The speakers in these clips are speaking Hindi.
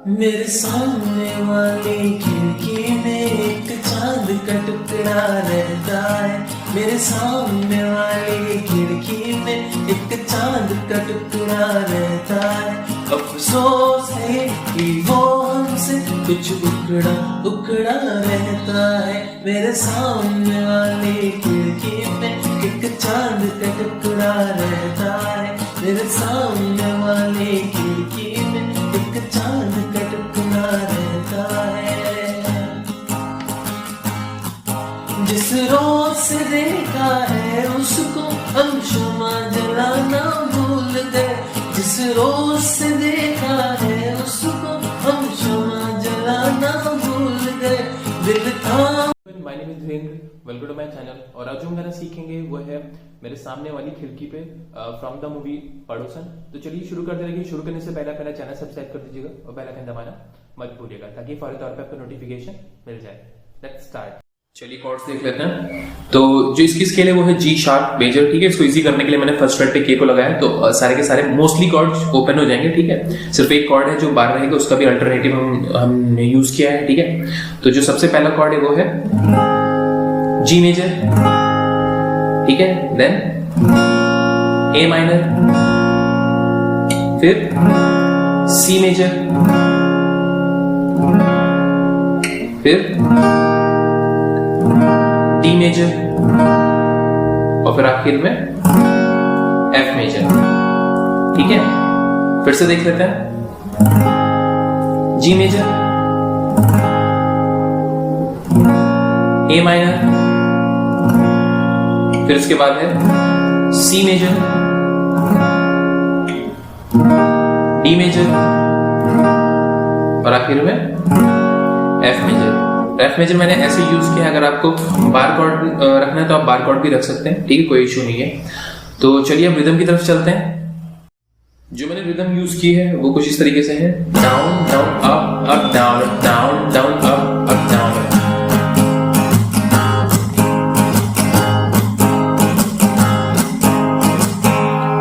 मेरे सामने वाली खिड़की में एक चांद का टुकड़ा रहता है। मेरे सामने वाली खिड़की में एक चांद का टुकड़ा रहता है। अफसोस है कि वो हमसे कुछ उखड़ा उखड़ा रहता है। मेरे सामने वाली खिड़की में एक चांद का टुकड़ा रहता है। मेरे सामने वाली खिड़की में एक चांद का टुकड़ा रहता है। जिस रोज से देखा है उसको हम क्षमा जलाना भूल गए। जिस रोज से देखा है उसको हम क्षमा जलाना भूल गए। दिल था। My name is Virendra, welcome to my channel. और आज जो हम गाना सीखेंगे वो है मेरे सामने वाली खिड़की पे फ्रॉम द मूवी पड़ोसन। तो चलिए शुरू करते रहेंगे। शुरू करने से पहले अपना चैनल सब्सक्राइब कर दीजिएगा और बेल आइकन दबाना मत भूलिएगा ताकि फौरी तौर पे आपको नोटिफिकेशन मिल जाए। Let's start. चलिए कॉर्ड्स देख लेते हैं। तो जो इसकी स्केल है वो है जी शार्प मेजर, ठीक है। इसको इजी करने के लिए मैंने फर्स्ट फ्रेट पे के को लगाया, तो सारे के सारे मोस्टली कॉर्ड्स ओपन हो जाएंगे, ठीक है। सिर्फ एक कॉर्ड है जो बार रहेगा, उसका भी अल्टरनेटिव हमने यूज किया है, ठीक है। तो जो सबसे पहला कॉर्ड है वो है जी मेजर, ठीक है। देन ए माइनर, फिर सी मेजर, फिर डी मेजर और फिर आखिर में एफ मेजर, ठीक है। फिर से देख लेते हैं। जी मेजर, ए माइनर, फिर उसके बाद है सी मेजर, डी मेजर और आखिर में एफ मेजर। एफ मेजर मैंने ऐसे यूज किया है, अगर आपको बार कॉर्ड रखना है तो आप बार कॉर्ड भी रख सकते हैं, ठीक है, कोई इशू नहीं है। तो चलिए अब रिदम की तरफ चलते हैं। जो मैंने रिदम यूज की है वो कुछ इस तरीके से है। Down down up up down down down up down.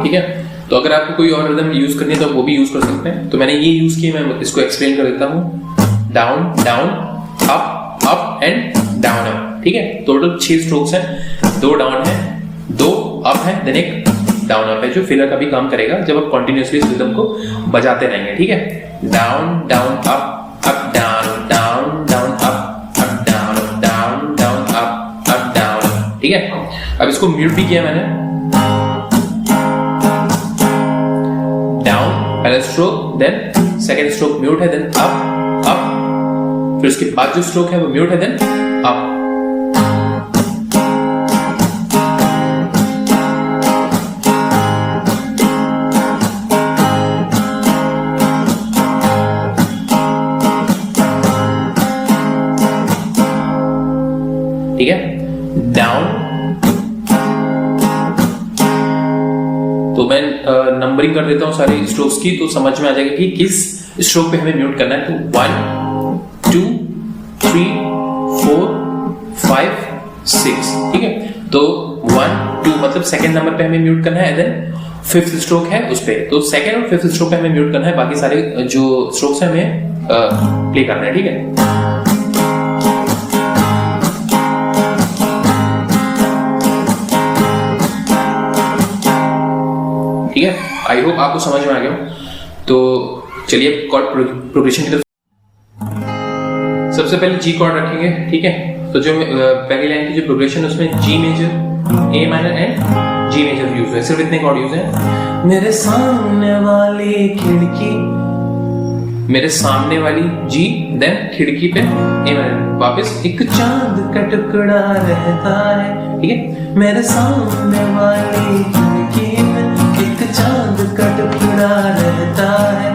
ठीक है। तो अगर आपको कोई और रिदम यूज करनी है तो वो भी यूज कर सकते हैं। तो मैंने ये यूज किया, मैं इसको एक्सप्लेन कर देता हूँ। Down down up up and down up, ठीक है। टोटल 6 स्ट्रोक्स हैं, 2 डाउन है, 2 अप है, देन एक डाउन अप है, जो फिलर का भी काम करेगा जब आप कंटिन्यूअसली इस रिदम को बजाते रहेंगे, ठीक है। Down down up up down down down up down down down up down, ठीक है। अब इसको म्यूट भी किया मैंने। डाउन पहला stroke, then second stroke mute है, देन अप अप, फिर उसके बाद जो स्ट्रोक है वो म्यूट है, देन अप। ठीक है। डाउन, तो मैं नंबरिंग कर देता हूं सारे स्ट्रोक्स की, तो समझ में आ जाएगा कि किस स्ट्रोक पे हमें म्यूट करना है। तो 1 2 3 4 5 6, ठीक है। तो 1 2 मतलब सेकंड नंबर पे हमें म्यूट करना है, देन 5th स्ट्रोक है उस पे, तो सेकंड और 5th स्ट्रोक पे हमें म्यूट करना है, बाकी सारे जो स्ट्रोक्स है हमें प्ले करना है, ठीक है। ठीक है, आई होप आपको समझ में आ गया। तो चलिए कॉर्ड प्रोग्रेशन की तरफ। सबसे पहले जी कॉर्ड रखेंगे, ठीक है। तो जो पहली लाइन की जो प्रोग्रेशन है उसमें G major, A minor and G major use है, सिर्फ इतने कॉर्ड यूज है। मेरे सामने वाली खिड़की, मेरे सामने वाली जी, देन खिड़की पे ए माइनर, वापस एक चांद का टुकड़ा रहता है, ठीक है। मेरे सामने वाली खिड़की में एक चांद का टुकड़ा रहता है,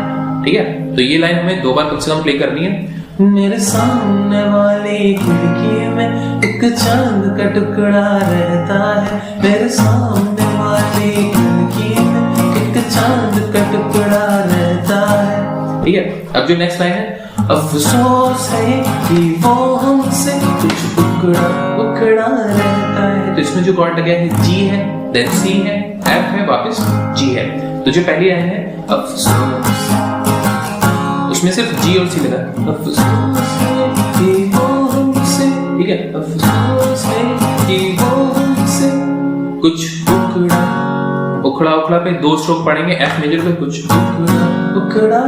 ठीक है। तो ये लाइन हमें 2 बार कम से कम प्ले करनी है। मेरे सामने वाली खिड़की में एक चांद का टुकड़ा रहता है, मेरे सामने वाली खिड़की में एक चांद का टुकड़ा रहता है, ठीक है। अब जो नेक्स्ट लाइन है, अफसोस है कि वो हमसे कुछ उखड़ा उखड़ा रहता है। तो इसमें जो कॉर्ड लगा है जी है, देन सी है, एफ है, वापस जी है। तो जो पहली लाइन है अफसोस, उसमें सिर्फ जी और सी लगा है। अफसोस है कि वो हमसे, ठीक है, अफसोस है कि वो हमसे कुछ उखड़ा, उखड़ा उखड़ा पे 2 स्ट्रोक पढ़ेंगे एफ मेजर पे, कुछ उखड़ा उखड़ा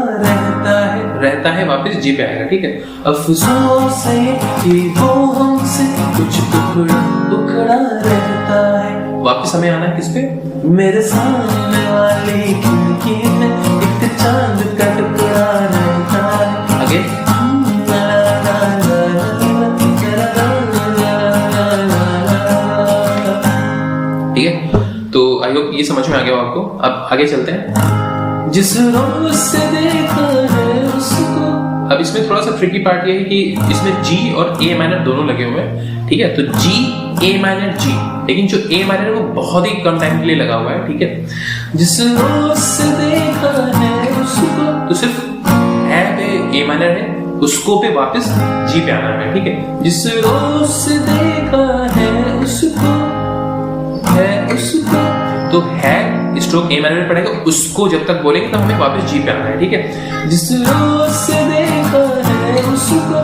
रहता है वापस जी पे आएगा, ठीक है। अफसोस है कि वो हमसे कुछ उखड़ा उखड़ा रहता है, वापस हमें आना है किस पे, मेरे सामने वाली खिड़की में एक चांद का टुकड़ा रहता है। आगे ठीक है। तो आई होप ये समझ में आ गया आपको। अब आगे चलते हैं। जिस रोज से देखा है उसको। अब इसमें थोड़ा सा ट्रिकी पार्ट ये है कि इसमें जी और ए माइनर दोनों लगे हुए हैं, ठीक है। तो जी ए माइनर जी, लेकिन जो ए माइनर है वो बहुत ही कम टाइम के लिए लगा हुआ है, ठीक है। जिस रोज से देखा है उसको, तो सिर्फ है पे ए माइनर है, उसको पे वापस जी पे आना है, ठीक है। जिस रोज से देखा है उसको, है उसको, तो है स्ट्रोक ए माइनर में पड़ेगा, उसको जब तक बोलेंगे तो हमें वापस जी पे आना है, ठीक है। जिस रोज से देखा है उसको,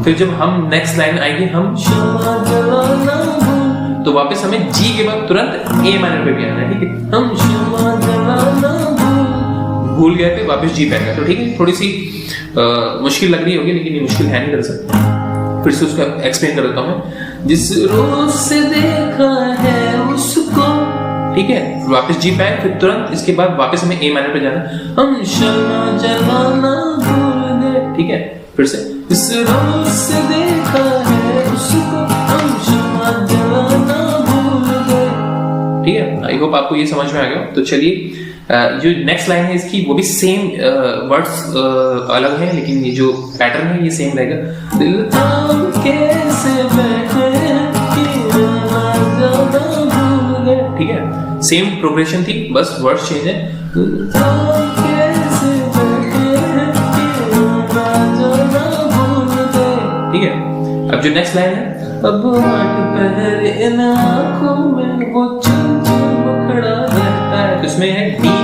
फिर जब हम नेक्स्ट लाइन आएगी हम क्षमा जलाना भूल, तो वापस हमें जी के बाद तुरंत ए माइनर पे भी आना है, ठीक है। हम क्षमा जलाना भूल गए पे वापस जी पे आएगा, तो ठीक है। थोड़ी सी मुश्किल लग रही होगी, लेकिन ये मुश्किल है नहीं दरअसल। फिर से उसका एक्सप्लेन कर देता हूँ मैं। जिस रोज से देखा है उसको, ठीक है, वापस जी पे आए, फिर तुरंत इसके बाद वापस हमें ए माइनर पे जाना, हम क्षमा जलाना भूल गए, ठीक है। फिर से जिस रोज से देखा है उसको, हम क्षमा जलाना भूल गए, ठीक है। आई होप आपको ये समझ में आ गया। तो चलिए जो नेक्स्ट लाइन है इसकी वो भी सेम वर्ड्स अलग हैं, लेकिन ये जो पैटर्न है ये सेम रहेगा। दिल थाम कैसे बैठे कि ना जाना भूल गए, ठीक है, सेम प्रोग्रेशन थी, बस वर्ड्स चेंज है। दिल थाम कैसे बैठे कि ना जाना भूल गए, ठीक है। अब जो नेक्स्ट लाइन है, अब आठ पहर इन आंखों में वो चमचम खड़ा रहता है, तो इसमें है D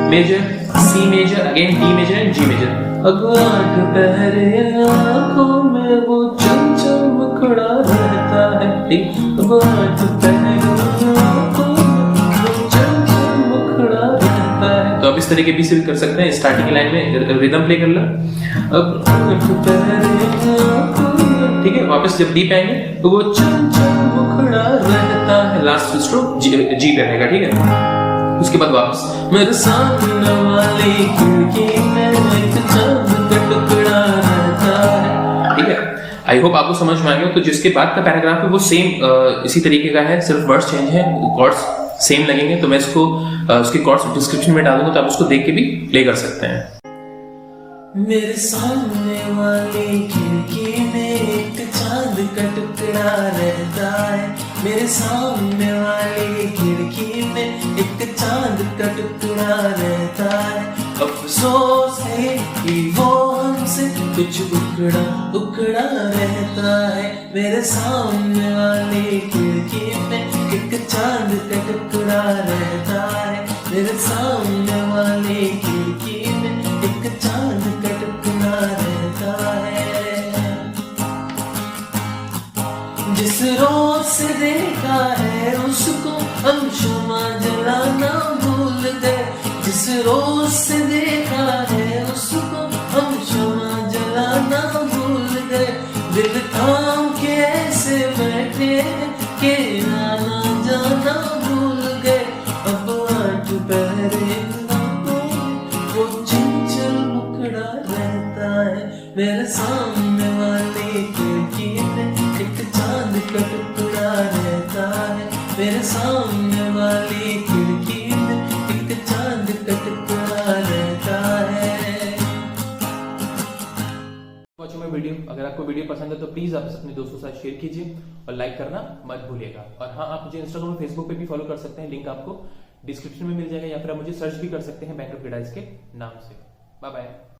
major, C major, again D major and G major. अब आठ पहर इन आंखों में वो चमचम खड़ा रहता है, ठीक, अब आठ पहर इन आंखों में वो चमचम खड़ा रहता है। तो अब इस तरीके भी से भी कर सकते हैं। स्टार्टिंग लाइन में रिदम प्ले कर लो। अब आठ पहर इन आंखों में, ठीक है, वापस जब डी पे आएंगे तो वो चमचम खड़ा रहता है, लास्ट स्ट्रोक जी पे रहेगा, ठीक है। उसके बाद वापस मेरे सामने वाली खिड़की में एक चांद का टुकड़ा रहता है, ठीक है। आई होप आपको समझ में आ गया। तो जिसके बाद का पैराग्राफ है वो सेम इसी तरीके का है, सिर्फ वर्ड्स चेंज है, कॉर्ड्स सेम लगेंगे। तो मैं इसको उसके कॉर्ड्स डिस्क्रिप्शन में डाल दूंगा, तो आप उसको देख के भी प्ले कर सकते हैं। मेरे सामने वाली खिड़की में एक चांद का टुकड़ा रहता है, मेरे सामने वाली खिड़की में एक चांद का टुकड़ा रहता है। अफसोस है कि वो हमसे कुछ उखड़ा उखड़ा रहता है, मेरे सामने वाली खिड़की में एक चांद का टुकड़ा रहता है, मेरे सामने वाली खिड़की में एक चांद का टुकड़ा रहता है। जिस रोज से देखा है उसको, हम क्षमा जलाना भूल गए, जिस रोज से देखा है उसको, हम क्षमा जलाना भूल गए, दिल थाम के ऐसे बैठे के आना जाना भूल गए, अब आठ पहरे वो चंचल मुखड़ा रहता है, मेरे सामने वाली खिड़की में एक चांद का टुकड़ा रहता है, मेरे सामने वाली खिड़की में एक चांद का टुकड़ा रहता है। Watching my video. अगर आपको वीडियो पसंद है तो प्लीज आप अपने दोस्तों के साथ शेयर कीजिए और लाइक करना मत भूलिएगा। और हाँ, आप मुझे इंस्टाग्राम और फेसबुक पे भी फॉलो कर सकते हैं, लिंक आपको डिस्क्रिप्शन में मिल जाएगा, या फिर आप मुझे सर्च भी कर सकते हैं बैंकर ऑफ के नाम से। Bye bye.